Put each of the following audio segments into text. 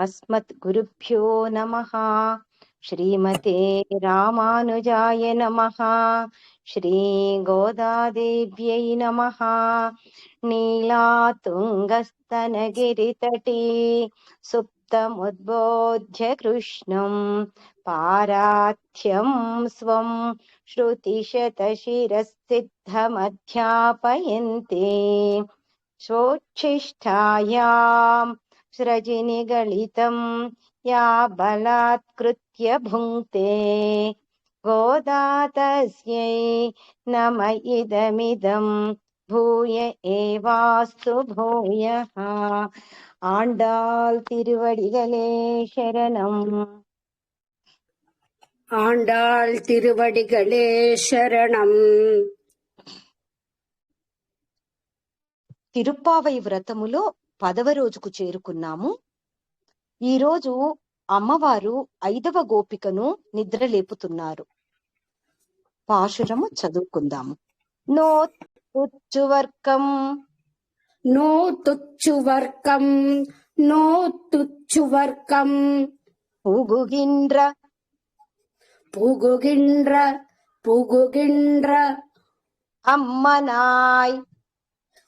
अस्मद्गुरुभ्यो नमः। श्रीमते रामानुजाय नमः। श्री गोदादेव्यै नमः। नीलातुङ्गस्तनगिरितटे सुप्तमुद्बोध्य कृष्णं पाराथ्यं स्वं श्रुतिशतशिरसिद्धमध्यापयन्ते स्वोच्छिष्टायां स्रजिनिगलितं या बलात्कृत्य भुङ्क्ते गोदा तस्यै नम इदमिदं भूय एवास्तु भूयः. ஆண்டாள் திருவடிகளே சரணம். ஆண்டாள் திருவடிகளே శరణం. తిరుప్పావై వ్రతములో 10వ రోజుకు చేరుకున్నాము. ఈరోజు అమ్మవారు 5వ గోపికను నిద్రలేపుతున్నారు. పాశురము చదువుకుందాము. నో తుచ్చువర్కం నో తుచ్చువర్కం నో తుచ్చువర్కం புகுகின்ற புகுகின்ற புகுகின்ற அம்மனாய்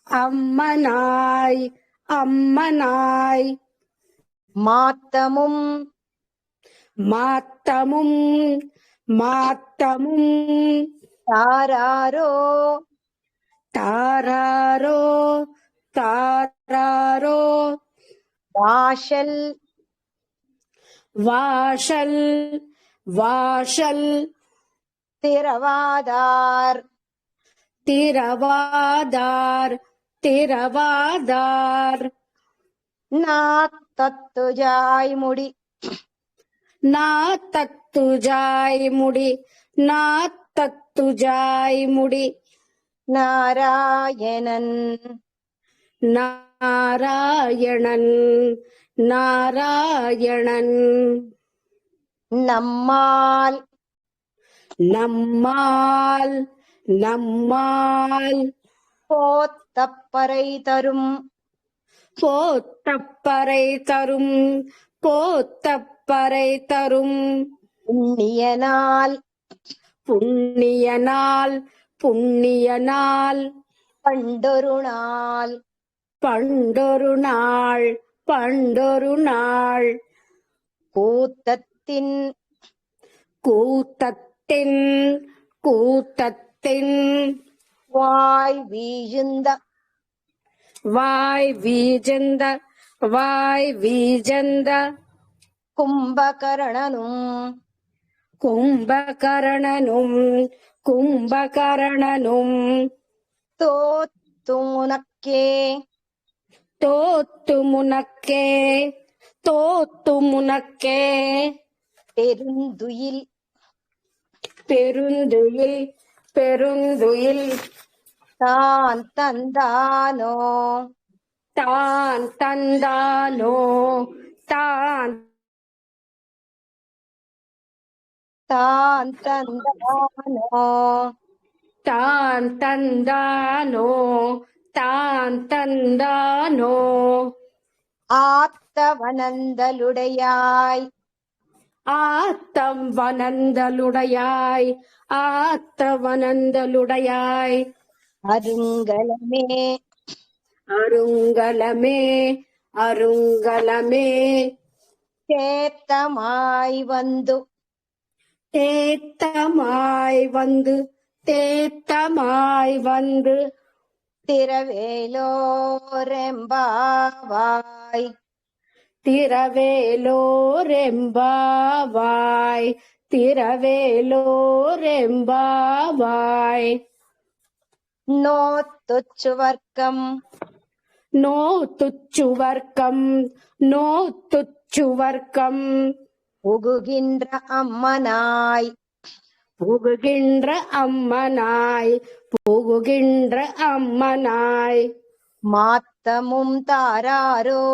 அம்மனாய் அம்மனாய் மாத்தமும் மாத்தமும் மாத்தமும் தாராரோ தாராரோ தாராரோ வாஷல் வாஷல் வாஷல் திரவாதார் திரவாதார் திரவாதார் நாத்தத்துஜாய் முடி நாத்தத்துஜாய் முடி நாத்தத்துஜாய் முடி நாராயணன் நாராயணன் நாராயணன் நம்மால் நம்மால் நம்மால் போத்தப்பறை தரும் போத்தப்பறை தரும் போத்தப்பறை தரும் புண்ணியனால் புண்ணியனால் புண்ணியனால் பண்டொரு நாள் பண்டொரு நாள் பண்டொரு நாள் கூத்தத்தின் கூத்தத்தின் கூத்தத்தின் வாய் வீழுந்த வாய் வீஜந்த வாய் வீஜந்த கும்பகரணனும் கும்பகரணனும் கும்பகரணனும் தோத்துமுனக்கே தோத்து முனக்கே தோத்து முனக்கே பெருந்துயில் பெருந்துயில் பெருந்துயில் தான் தந்தானோ தான் தந்தானோ தான் தான் தந்தானோ தான் தந்தானோ தான் தந்தானோ ஆத்தவனந்தலுடையாய் ஆத்தம் வனந்தலுடையாய் ஆத்தவனந்தலுடையாய் அருங்கலமே அருங்கலமே அருங்கலமே சேத்தமாய் வந்து தேத்தமாய் வந்து தேத்தமாய் வந்து திரவேலோரெம்பாவாய் திரவேலோரெம்பாவாய் திரவேலோரெம்பாவாய் நோத்துச்சுவர்க்கம் நோ துச்சுவர்க்கம் நோ துச்சுவர்க்கம் புகுகின்ற அம்மனாய் புகுகின்ற அம்மனாய் புகுகின்ற அம்மனாய் மாத்தமும் தாராரோ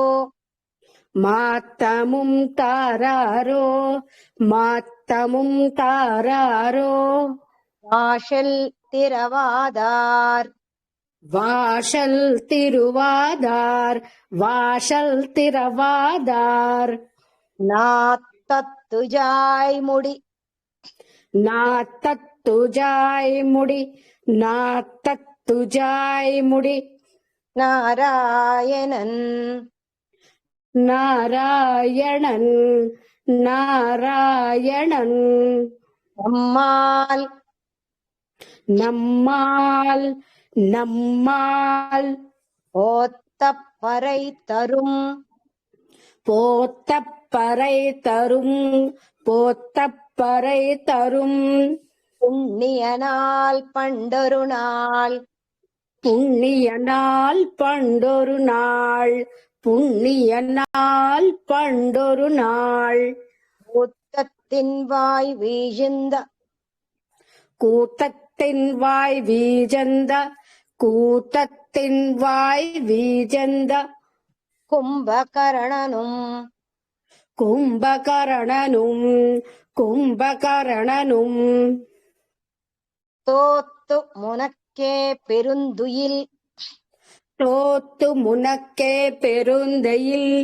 மாத்தமும் தாராரோ மாத்தமும் தாராரோ வாஷல் திரவாதார் வாஷல் திருவாதார் வாஷல் திரவாதார் நாத்தத்துஜாய் முடி நாத்தத்துஜாய் முடி நாத்தத்துஜாய் முடி நாராயணன் நாராயணன் நாராயணன் நம்மால் நம்மால் நம்மால் போத்தப்பறை தரும் போத்தப்பறை தரும் போத்தப்பறை தரும் புண்ணிய நாள் பண்டொரு நாள் புண்ணிய நாள் பண்டொரு நாள் புண்ணிய நாள் பண்டொரு நாள் கூத்தத்தின் வாய் வீழ்ந்த கூத்தத்தின் வாய் வீஜந்த கூத்தத்தின் வாய் வீஜந்த கும்பகரணனும் கும்பகரணனும் கும்பகரணனும் தோத்து முனக்கே பெருந்துயில் தோத்து முனக்கே பெருந்தையில்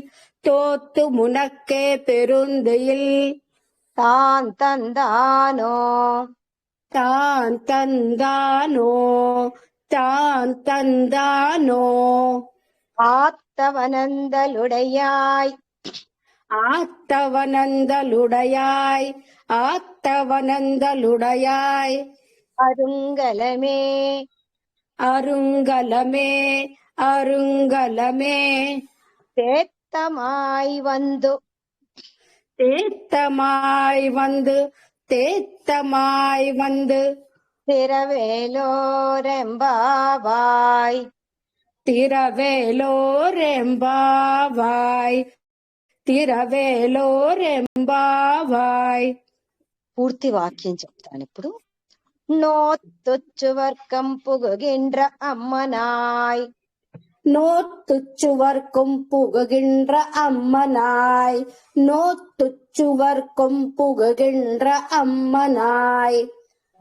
தோத்து முனக்கே பெருந்தையில் தான் தந்தானோ தான் தந்தானோ தான் தந்தானோ ஆத்தவனந்தலுடையாய் ஆத்தவனந்தலுடையாய் ஆத்தவனந்தலுடையாய் அருங்கலமே அருங்கலமே அருங்கலமே தேத்தமாய் வந்து தேத்தமாய் வந்து தேத்தமாய் வந்து திரவேலோரெம்பாவாய் திரவேலோரெம்பாவாய் తిరవేలోరెంబావాయ్. పూర్తి వాక్యం చెప్తాను ఇప్పుడు. நோத்துச்சுவர்க்கம் புகுகின்ற அம்மனாய் நோத்துச்சுவர்க்கும் புகுகின்ற அம்மனாய் நோத்துச்சுவர்க்கும் புகுகின்ற அம்மனாய்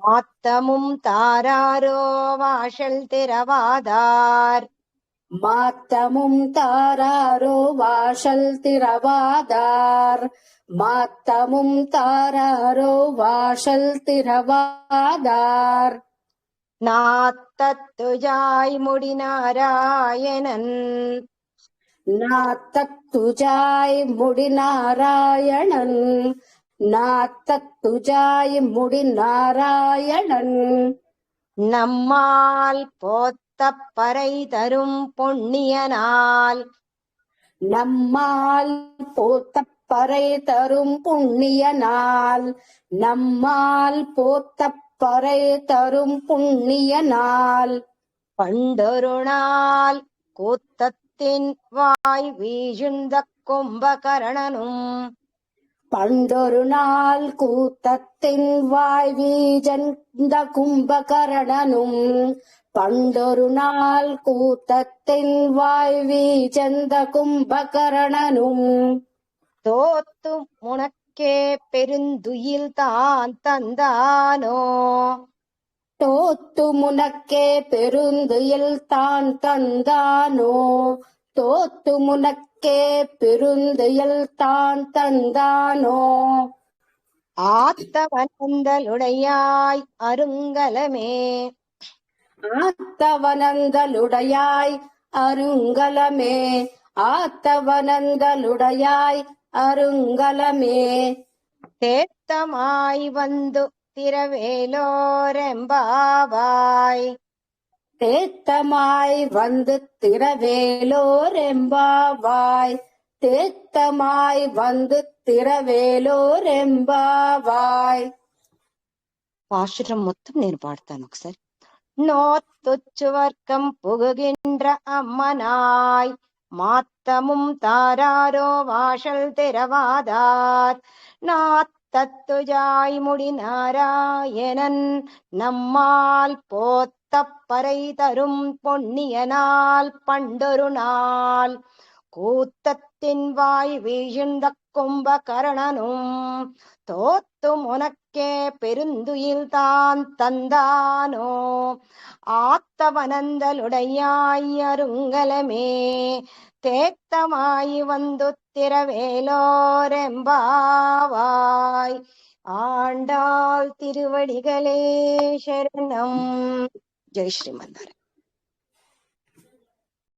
மாத்தமும் தாராரோ வாசல் திறவாதார் மாத்தமும் தாராரோ வாசல் திறவாதார் மாத்தமும் தாராரோ வாசல் திறவாதார் நாத்தத்துஜாய் முடி நாராயணன் நாத்தத்துஜாய் முடி நாராயணன் நாத்தத்துஜாய் முடி நாராயணன் நம்மால் போத்தப்பறை தரும் பொன்னியனால் நம்மால் போத்தப்பறை தரும் புண்ணிய நாள் நம்மால் போத்தப்பறை தரும் புண்ணிய நாள் பண்டொரு நாள் கூத்தத்தின் வாய் வீழ்ந்த கும்பகரணனும் பண்டொரு நாள் கூத்தத்தின் வாய் வீஜந்த கும்பகரணனும் பண்டொரு நாள் கூத்தத்தின் வாய் வீஜந்த கும்பகரணனும் தோத்து முனக்கே பெருந்துயில் தான் தந்தானோ தோத்து முனக்கே பெருந்துயில் தான் தந்தானோ தோத்து முனக்கே பெருந்துயில் தான் தந்தானோ ஆத்தவனந்தலுடையாய் அருங்கலமே ஆத்தவனந்தலுடையாய் அருங்கலமே ஆத்தவனந்தலுடையாய் அருங்கலமே தேத்தமாய் வந்து திரவேலோரெம்பாவாய் தேத்தமாய் வந்து திரவேலோரெம்பாவாய் தேத்தமாய் வந்து திரவேலோரெంబావాయ్. పాశురం మొత్తం నేను పాడతాను ఒకసారి. நோத்துச்சுவர்க்கம் புகுகின்ற அம்மனாய் மாத்தமும் தாராரோ வாசல் திறவாதார் நாத்தத்துஜாய் முடி நாராயணன் நம்மால் போத்தப்பறை தரும் பொன்னியனால் பண்டொரு நாள் கூத்தத்தின் வாய் வீழ்ந்த கும்பகரணனும் தோத்து முனக்கே பெருந்துயில் தான் தந்தானோ ஆத்தவனந்தலுடையாய் அருங்கலமே தேத்தமாய் வந்து திரவேலோரெம்பாவாய். ஆண்டாள் திருவடிகளே சரணம். ஜெய் ஸ்ரீமன் நாராயண.